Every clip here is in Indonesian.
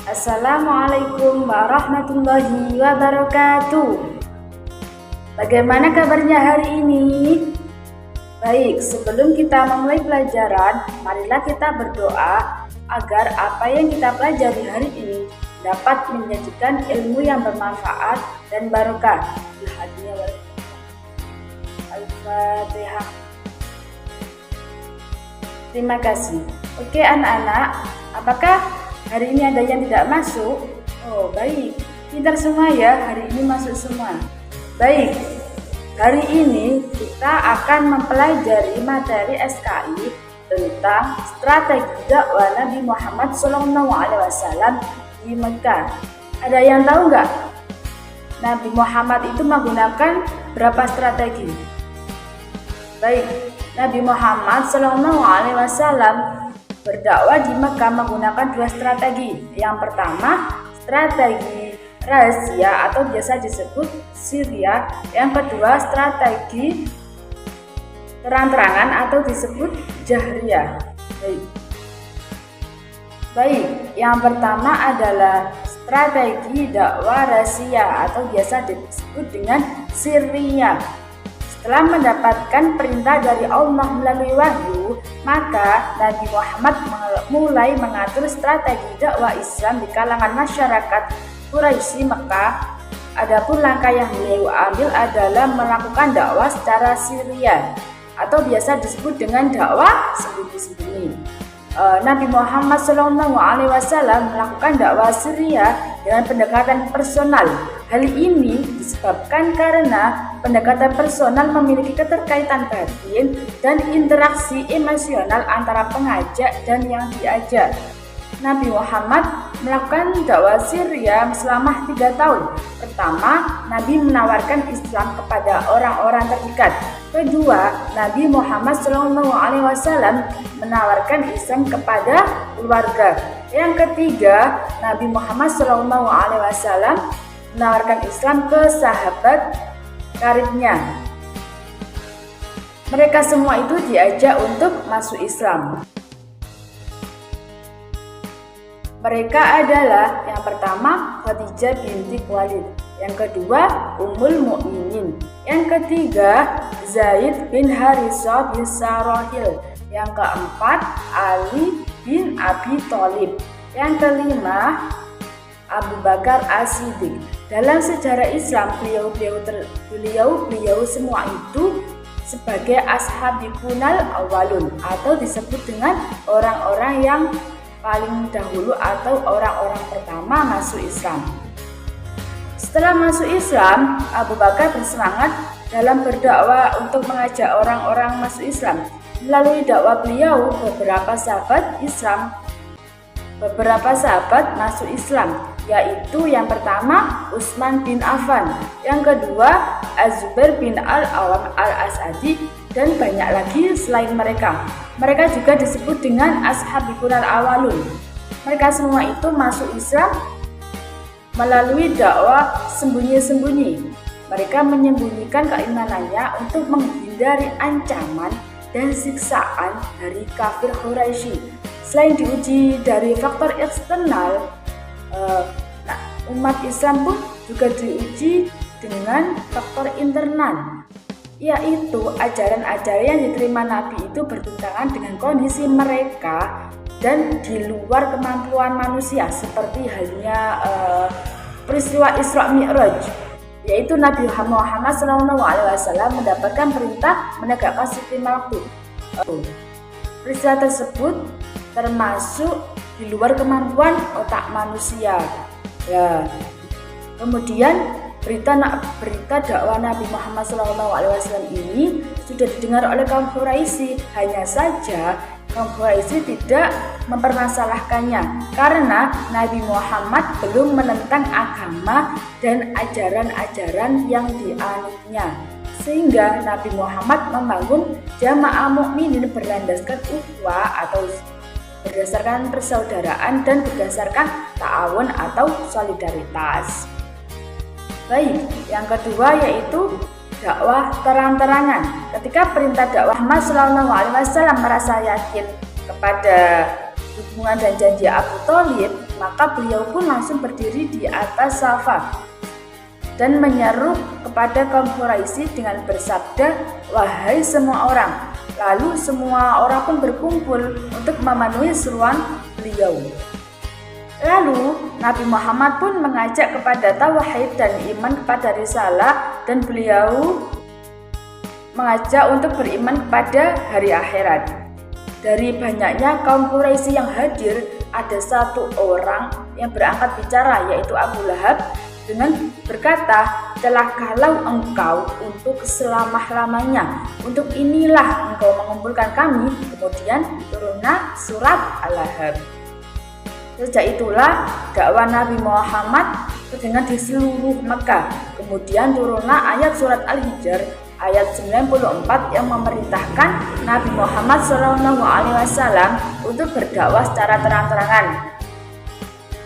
Assalamualaikum warahmatullahi wabarakatuh. Bagaimana kabarnya hari ini? Baik, sebelum kita memulai pelajaran, marilah kita berdoa agar apa yang kita pelajari hari ini dapat menjadikan ilmu yang bermanfaat dan barokah. Al-Fatihah. Terima kasih. Oke anak-anak, apakah hari ini ada yang tidak masuk? Oh baik, pintar semua ya, hari ini masuk semua. Baik, hari ini kita akan mempelajari materi SKI tentang strategi dakwah Nabi Muhammad SAW di Mekah. Ada yang tahu nggak? Nabi Muhammad itu menggunakan berapa strategi? Baik, Nabi Muhammad SAW berdakwah di Mekah menggunakan dua strategi. Yang pertama, strategi rahasia atau biasa disebut Syria. Yang kedua, strategi terang-terangan atau disebut Jahriyah. Baik, yang pertama adalah strategi dakwah rahasia atau biasa disebut dengan Syria. Setelah mendapatkan perintah dari Allah melalui wahyu, maka Nabi Muhammad mulai mengatur strategi dakwah Islam di kalangan masyarakat Quraisy Mekah. Adapun langkah yang beliau ambil adalah melakukan dakwah secara Syria atau biasa disebut dengan dakwah sembunyi-sembunyi. Nabi Muhammad SAW melakukan dakwah Syria dengan pendekatan personal. Hal ini disebabkan karena pendekatan personal memiliki keterkaitan batin dan interaksi emosional antara pengajak dan yang diajak. Nabi Muhammad melakukan dakwah Syria selama 3 tahun. Pertama, Nabi menawarkan Islam kepada orang-orang terdekat. Kedua, Nabi Muhammad SAW menawarkan Islam kepada keluarga. Yang ketiga, Nabi Muhammad SAW menawarkan Islam ke sahabat karibnya. Mereka semua itu diajak untuk masuk Islam. Mereka adalah yang pertama Khadijah binti Khuwailid, yang kedua Ummul Mukminin, yang ketiga Zaid bin Harithah bin Sarahil, yang keempat Ali bin Abi Thalib, yang kelima Abu Bakar As-Siddiq. Dalam sejarah Islam, beliau semua itu sebagai ashabikunal awalun atau disebut dengan orang-orang yang paling dahulu atau orang-orang pertama masuk Islam. Setelah masuk Islam, Abu Bakar bersemangat dalam berdakwah untuk mengajak orang-orang masuk Islam. Melalui dakwah beliau, beberapa sahabat masuk Islam, yaitu yang pertama Utsman bin Affan, yang kedua Az-Zubair bin Al-Awwam Al-Asadi, dan banyak lagi selain mereka. Mereka juga disebut dengan ashabikunal awalun. Mereka semua itu masuk Islam melalui dakwah sembunyi-sembunyi. Mereka menyembunyikan keimanannya untuk menghindari ancaman dan siksaan dari kafir Quraisy. Selain diuji dari faktor eksternal, umat Islam pun juga diuji dengan faktor internal, yaitu ajaran-ajaran yang diterima Nabi itu bertentangan dengan kondisi mereka dan di luar kemampuan manusia, seperti halnya peristiwa Isra Mi'raj, yaitu Nabi Muhammad SAW mendapatkan perintah menegakkan sistem waktu. Peristiwa tersebut termasuk di luar kemampuan otak manusia. Ya. Kemudian berita dakwah Nabi Muhammad SAW ini sudah didengar oleh kaum Quraisy. Hanya saja kaum Quraisy tidak mempermasalahkannya karena Nabi Muhammad belum menentang agama dan ajaran-ajaran yang dianutnya. Sehingga Nabi Muhammad membangun jamaah mukminin berlandaskan ukhuwah atau berdasarkan persaudaraan dan berdasarkan ta'awun atau solidaritas. Baik, yang kedua yaitu dakwah terang-terangan. Ketika perintah dakwah Muhammad SAW merasa yakin kepada dukungan dan janji Abu Thalib, Maka beliau pun langsung berdiri di atas safa dan menyeru kepada kaum Quraisy dengan bersabda, "Wahai semua orang." Lalu semua orang pun berkumpul untuk memenuhi seruan beliau. Lalu Nabi Muhammad pun mengajak kepada tauhid dan iman kepada risalah, dan beliau mengajak untuk beriman kepada hari akhirat. Dari banyaknya kaum Quraisy yang hadir, ada satu orang yang berangkat bicara, yaitu Abu Lahab, dengan berkata, "Celakalah engkau untuk selama-lamanya. Untuk inilah engkau mengumpulkan kami." Kemudian turunlah surat Al-Lahab. Sejak itulah dakwah Nabi Muhammad terdengar di seluruh Mekah. Kemudian turunlah ayat surat Al-Hijr ayat 94 yang memerintahkan Nabi Muhammad SAW untuk berdakwah secara terang-terangan.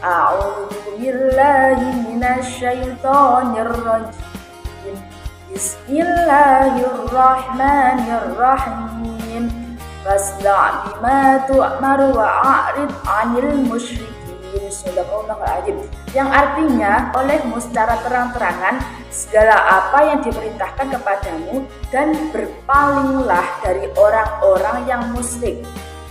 A'udzu billahi minasyaitonir rajim. Bismillahirrahmanirrahim. Fasda' bima tu'maru wa a'rid 'anil musyrikin. Sadaqallahul. Yang artinya, olehmu secara terang-terangan segala apa yang diperintahkan kepadamu dan berpalinglah dari orang-orang yang musyrik.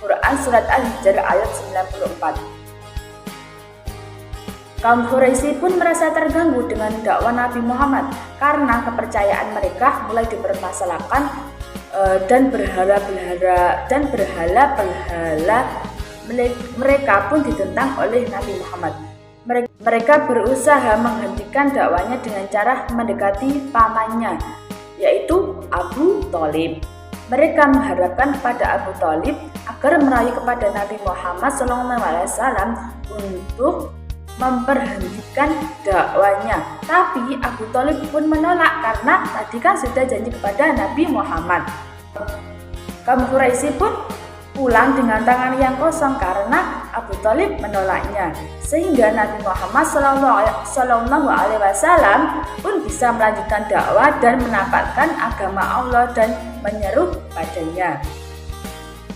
Quran surat Al-Hijr ayat 94. Kaum Quraisy pun merasa terganggu dengan dakwah Nabi Muhammad karena kepercayaan mereka mulai dipermasalahkan dan berhala-berhala mereka pun ditentang oleh Nabi Muhammad. Mereka berusaha menghentikan dakwanya dengan cara mendekati pamannya, yaitu Abu Thalib. Mereka mengharapkan kepada Abu Thalib agar merayu kepada Nabi Muhammad SAW untuk memperhentikan dakwanya. Tapi Abu Thalib pun menolak karena tadi kan sudah janji kepada Nabi Muhammad. Kaum Quraisy pun pulang dengan tangan yang kosong karena Abu Thalib menolaknya, sehingga Nabi Muhammad SAW pun bisa melanjutkan dakwah dan menampakkan agama Allah dan menyeru padanya.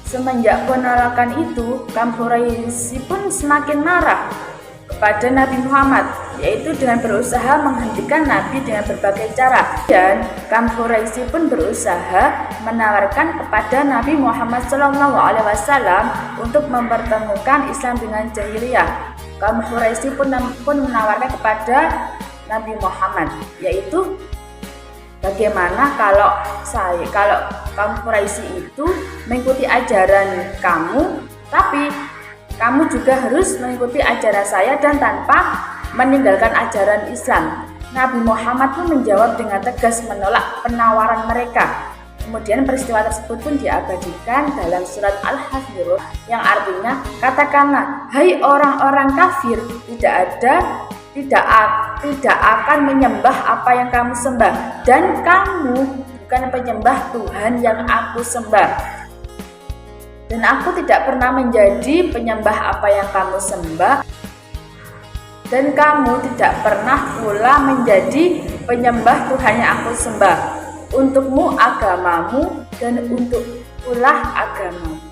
Semenjak penolakan itu, kaum Quraisy pun semakin marah kepada Nabi Muhammad, yaitu dengan berusaha menghentikan Nabi dengan berbagai cara. Dan kaum Quraisy pun berusaha menawarkan kepada Nabi Muhammad SAW untuk mempertemukan Islam dengan jahiliyah. Kaum Quraisy pun menawarkan kepada Nabi Muhammad, yaitu bagaimana kalau kaum Quraisy itu mengikuti ajaran kamu, tapi kamu juga harus mengikuti ajaran saya dan tanpa meninggalkan ajaran Islam. Nabi Muhammad pun menjawab dengan tegas menolak penawaran mereka. Kemudian peristiwa tersebut pun diabadikan dalam surat Al-Hajr yang artinya, "Katakanlah, hai orang-orang kafir, tidak akan menyembah apa yang kamu sembah, dan kamu bukan penyembah Tuhan yang aku sembah. Dan aku tidak pernah menjadi penyembah apa yang kamu sembah, dan kamu tidak pernah pula menjadi penyembah Tuhan yang aku sembah. Untukmu agamamu, dan untuk pula agamamu."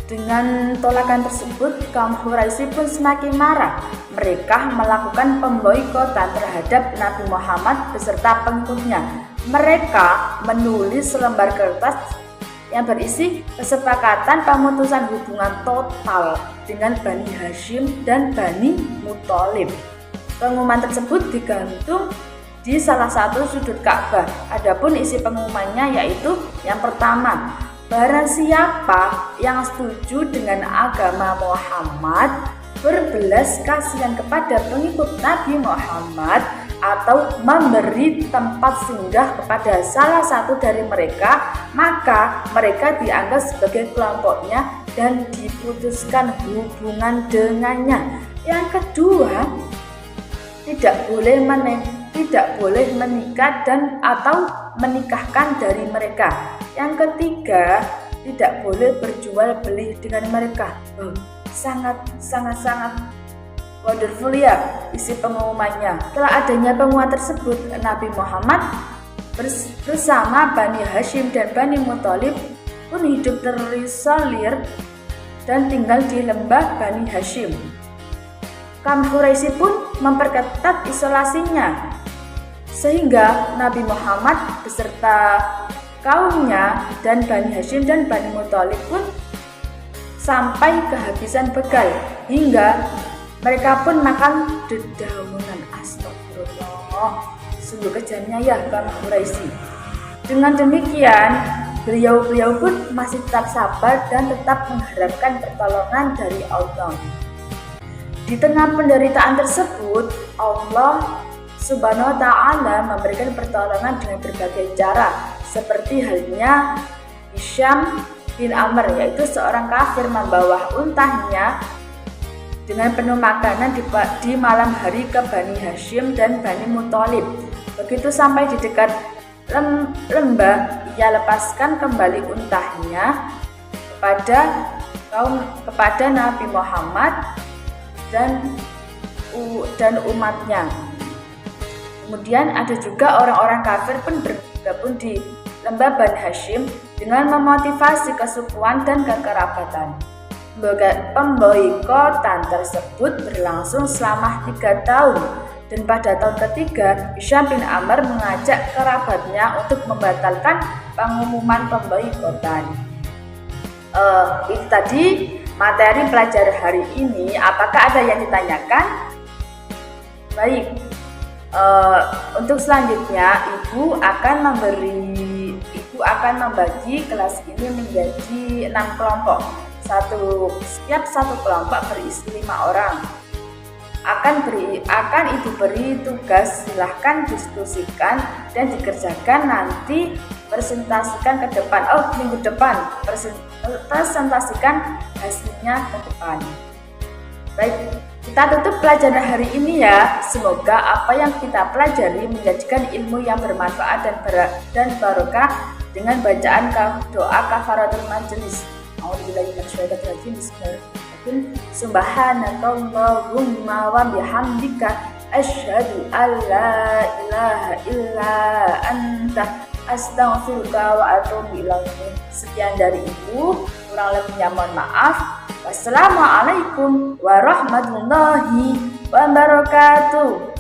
Dengan tolakan tersebut, kaum Quraisy pun semakin marah. Mereka melakukan pemboikotan terhadap Nabi Muhammad beserta pengikutnya. Mereka menulis selembar kertas yang berisi kesepakatan pemutusan hubungan total dengan Bani Hashim dan Bani Muthalib. Pengumuman tersebut digantung di salah satu sudut Ka'bah. Adapun isi pengumumannya yaitu yang pertama, barang siapa yang setuju dengan agama Muhammad, berbelas kasihan kepada pengikut Nabi Muhammad, atau memberi tempat singgah kepada salah satu dari mereka, maka mereka dianggap sebagai kelompoknya dan diputuskan hubungan dengannya. Yang kedua, tidak boleh menikah dan atau menikahkan dari mereka. Yang ketiga, tidak boleh berjual beli dengan mereka. Sangat wonderful ya isi pengumumannya. Setelah adanya pengumuman tersebut, Nabi Muhammad bersama Bani Hashim dan Bani Muthalib pun hidup terisolir dan tinggal di lembah Bani Hashim. Kaum Quraisy pun memperketat isolasinya, sehingga Nabi Muhammad beserta kaumnya dan Bani Hashim dan Bani Muthalib pun sampai kehabisan bekal, hingga mereka pun makan dedaunan. Astagfirullah, sungguh kejamnya ya kaum Quraisy. Dengan demikian, beliau pun masih tetap sabar dan tetap mengharapkan pertolongan dari Allah. Di tengah penderitaan tersebut, Allah Subhanahu wa Ta'ala memberikan pertolongan dengan berbagai cara, seperti halnya Hisham bin Amr, yaitu seorang kafir membawa untahnya dengan penuh makanan di malam hari ke Bani Hashim dan Bani Muthalib. Begitu sampai di dekat lembah, ia lepaskan kembali untahnya kepada Nabi Muhammad dan umatnya. Kemudian ada juga orang-orang kafir pun bergabung di lembah Bani Hashim dengan memotivasi kesukuan dan kekerabatan. Pemboikotan tersebut berlangsung selama 3 tahun, dan pada tahun ketiga Hisham bin Amr mengajak kerabatnya untuk membatalkan pengumuman pemboikotan. Itu tadi materi pelajaran hari ini. Apakah ada yang ditanyakan? Baik, untuk selanjutnya Ibu akan membagi kelas ini menjadi 6 kelompok. Setiap satu kelompok berisi 5 orang. Akan Ibu beri tugas, silahkan diskusikan dan dikerjakan, nanti presentasikan ke depan. Minggu depan presentasikan hasilnya ke depan. Baik, kita tutup pelajaran hari ini ya. Semoga apa yang kita pelajari menjadikan ilmu yang bermanfaat dan barokah dengan bacaan doa kafaratul majelis. Bismillahirrahmanirrahim. Subhanakallahumma wa bihamdika asyhadu an la ilaha illa anta astaghfiruka wa atubu ilaik. Sekian dari Ibu, kurang lebihnya mohon maaf. Wassalamualaikum warahmatullahi wabarakatuh.